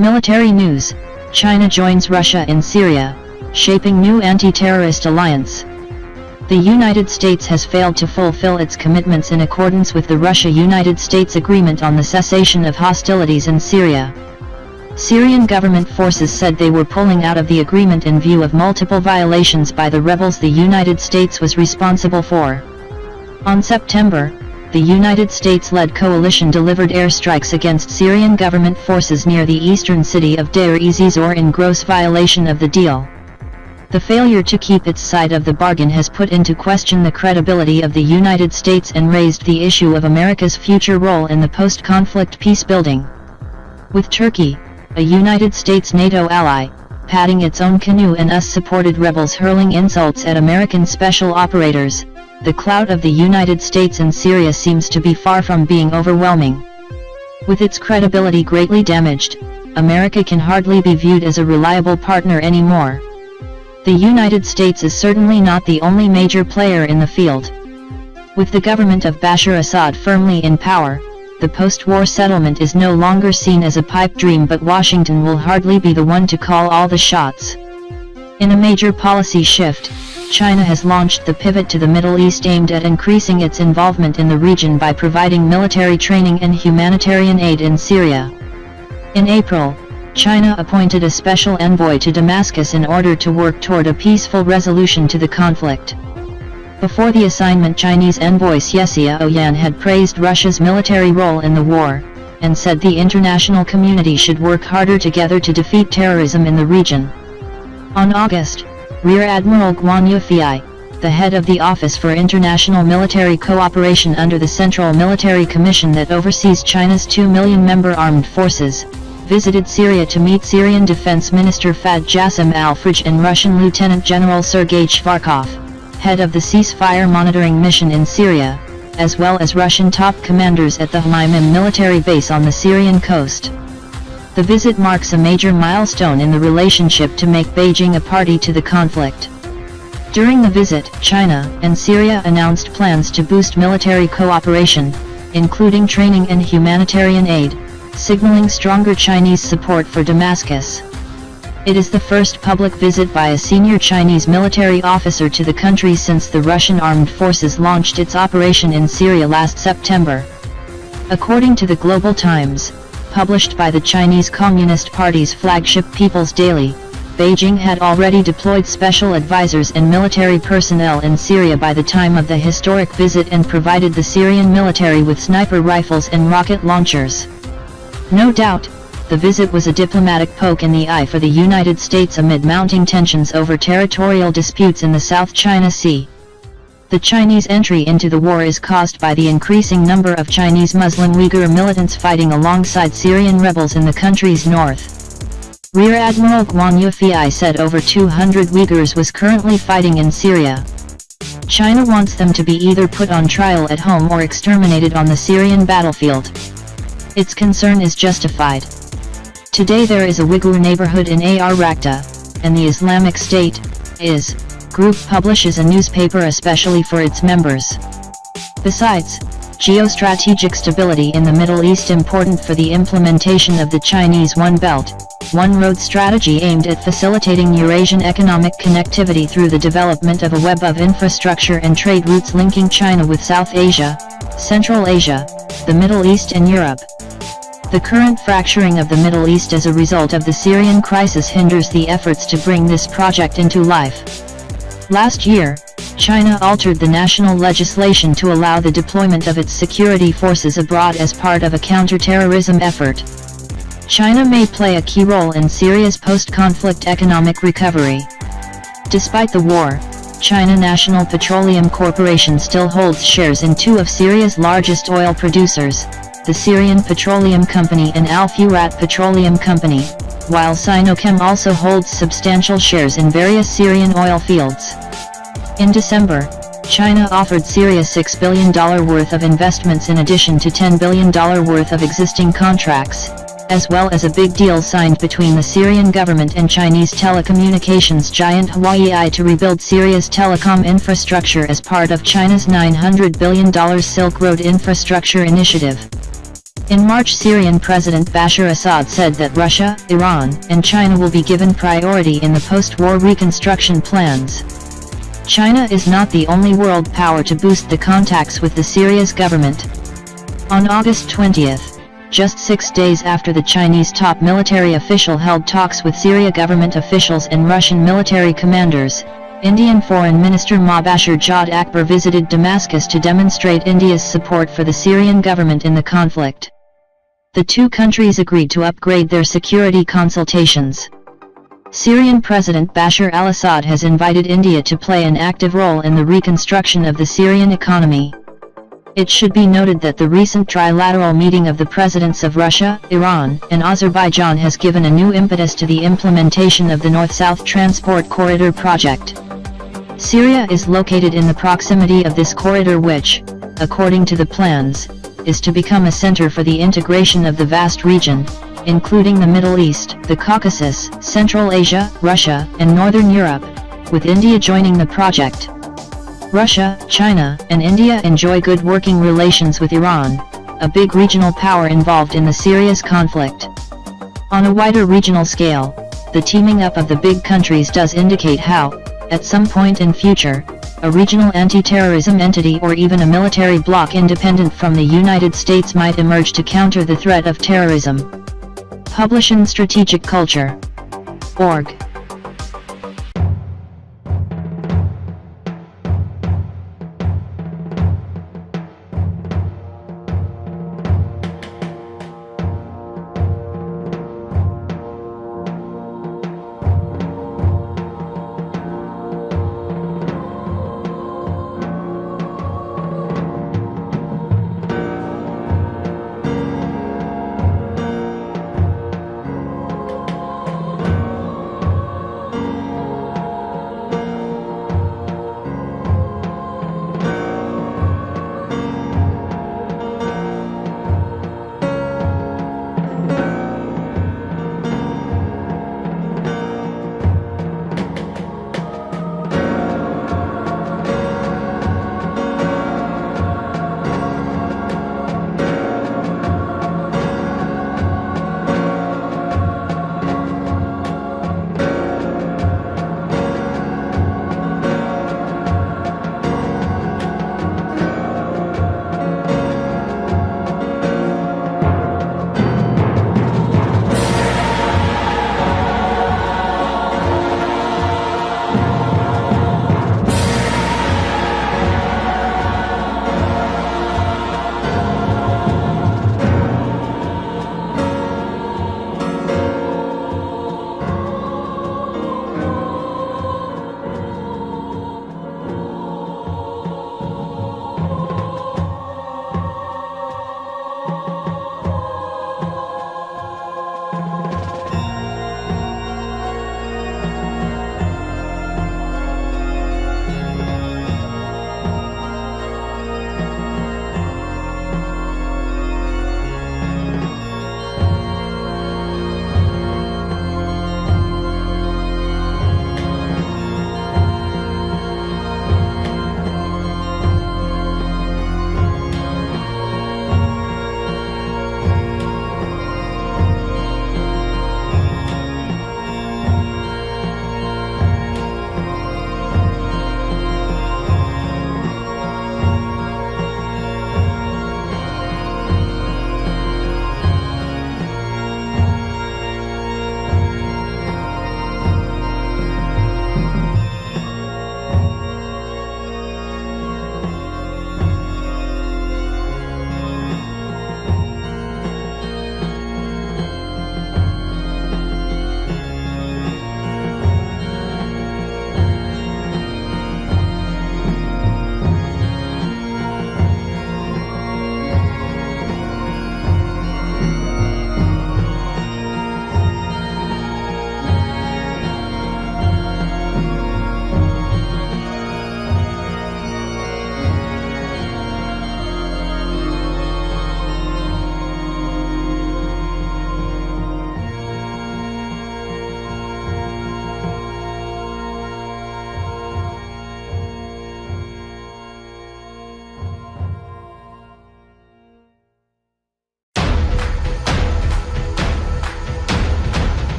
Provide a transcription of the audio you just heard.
Military news: China joins Russia in Syria, shaping new anti-terrorist alliance. The United States has failed to fulfill its commitments in accordance with the Russia-United States agreement on the cessation of hostilities in Syria. Syrian government forces said they were pulling out of the agreement in view of multiple violations by the rebels the United States was responsible for. On September, the United States-led coalition delivered airstrikes against Syrian government forces near the eastern city of Deir ez-Zor in gross violation of the deal. The failure to keep its side of the bargain has put into question the credibility of the United States and raised the issue of America's future role in the post-conflict peace building. With Turkey, a United States NATO ally, paddling its own canoe and US-supported rebels hurling insults at American special operators, the clout of the United States in Syria seems to be far from being overwhelming. With its credibility greatly damaged, America can hardly be viewed as a reliable partner anymore. The United States is certainly not the only major player in the field. With the government of Bashar Assad firmly in power, the post-war settlement is no longer seen as a pipe dream, but Washington will hardly be the one to call all the shots. In a major policy shift, China has launched the pivot to the Middle East aimed at increasing its involvement in the region by providing military training and humanitarian aid in Syria. In April, China appointed a special envoy to Damascus in order to work toward a peaceful resolution to the conflict. Before the assignment, Chinese envoy Xie Oyan had praised Russia's military role in the war, and said the international community should work harder together to defeat terrorism in the region. On August, Rear Admiral Guan Yufei, the head of the Office for International Military Cooperation under the Central Military Commission that oversees China's 2 million-member armed forces, visited Syria to meet Syrian Defense Minister Fahd Jassim al-Farij and Russian Lieutenant General Sergei Shvarkov, head of the ceasefire monitoring mission in Syria, as well as Russian top commanders at the Hmeimim military base on the Syrian coast. The visit marks a major milestone in the relationship to make Beijing a party to the conflict. During the visit, China and Syria announced plans to boost military cooperation, including training and humanitarian aid, signaling stronger Chinese support for Damascus. It is the first public visit by a senior Chinese military officer to the country since the Russian armed forces launched its operation in Syria last September. According to the Global Times, published by the Chinese Communist Party's flagship People's Daily, Beijing had already deployed special advisors and military personnel in Syria by the time of the historic visit and provided the Syrian military with sniper rifles and rocket launchers. No doubt, the visit was a diplomatic poke in the eye for the United States amid mounting tensions over territorial disputes in the South China Sea. The Chinese entry into the war is caused by the increasing number of Chinese Muslim Uyghur militants fighting alongside Syrian rebels in the country's north. Rear Admiral Guan Yufei said over 200 Uyghurs was currently fighting in Syria. China wants them to be either put on trial at home or exterminated on the Syrian battlefield. Its concern is justified. Today there is a Uyghur neighborhood in Ar Rakta, and the Islamic State, IS, group publishes a newspaper especially for its members. Besides, geostrategic stability in the Middle East important for the implementation of the Chinese One Belt, One Road strategy aimed at facilitating Eurasian economic connectivity through the development of a web of infrastructure and trade routes linking China with South Asia, Central Asia, the Middle East and Europe. The current fracturing of the Middle East as a result of the Syrian crisis hinders the efforts to bring this project into life. Last year, China altered the national legislation to allow the deployment of its security forces abroad as part of a counter-terrorism effort. China may play a key role in Syria's post-conflict economic recovery. Despite the war, China National Petroleum Corporation still holds shares in two of Syria's largest oil producers, the Syrian Petroleum Company and Al Furat Petroleum Company, while Sinochem also holds substantial shares in various Syrian oil fields. In December, China offered Syria $6 billion worth of investments in addition to $10 billion worth of existing contracts, as well as a big deal signed between the Syrian government and Chinese telecommunications giant Huawei to rebuild Syria's telecom infrastructure as part of China's $900 billion Silk Road Infrastructure Initiative. In March, Syrian President Bashar Assad said that Russia, Iran, and China will be given priority in the post-war reconstruction plans. China is not the only world power to boost the contacts with the Syria's government. On August 20th, just 6 days after the Chinese top military official held talks with Syria government officials and Russian military commanders, Indian Foreign Minister Mobashir Jad Akbar visited Damascus to demonstrate India's support for the Syrian government in the conflict. The two countries agreed to upgrade their security consultations. Syrian President Bashar al-Assad has invited India to play an active role in the reconstruction of the Syrian economy. It should be noted that the recent trilateral meeting of the presidents of Russia, Iran, and Azerbaijan has given a new impetus to the implementation of the North-South Transport Corridor project. Syria is located in the proximity of this corridor which, according to the plans, is to become a center for the integration of the vast region, including the Middle East, the Caucasus, Central Asia, Russia, and Northern Europe, with India joining the project. Russia, China, and India enjoy good working relations with Iran, a big regional power involved in the Syria's conflict. On a wider regional scale, the teaming up of the big countries does indicate how, at some point in future, a regional anti-terrorism entity or even a military bloc independent from the United States might emerge to counter the threat of terrorism. Publish in Strategic Culture. Org.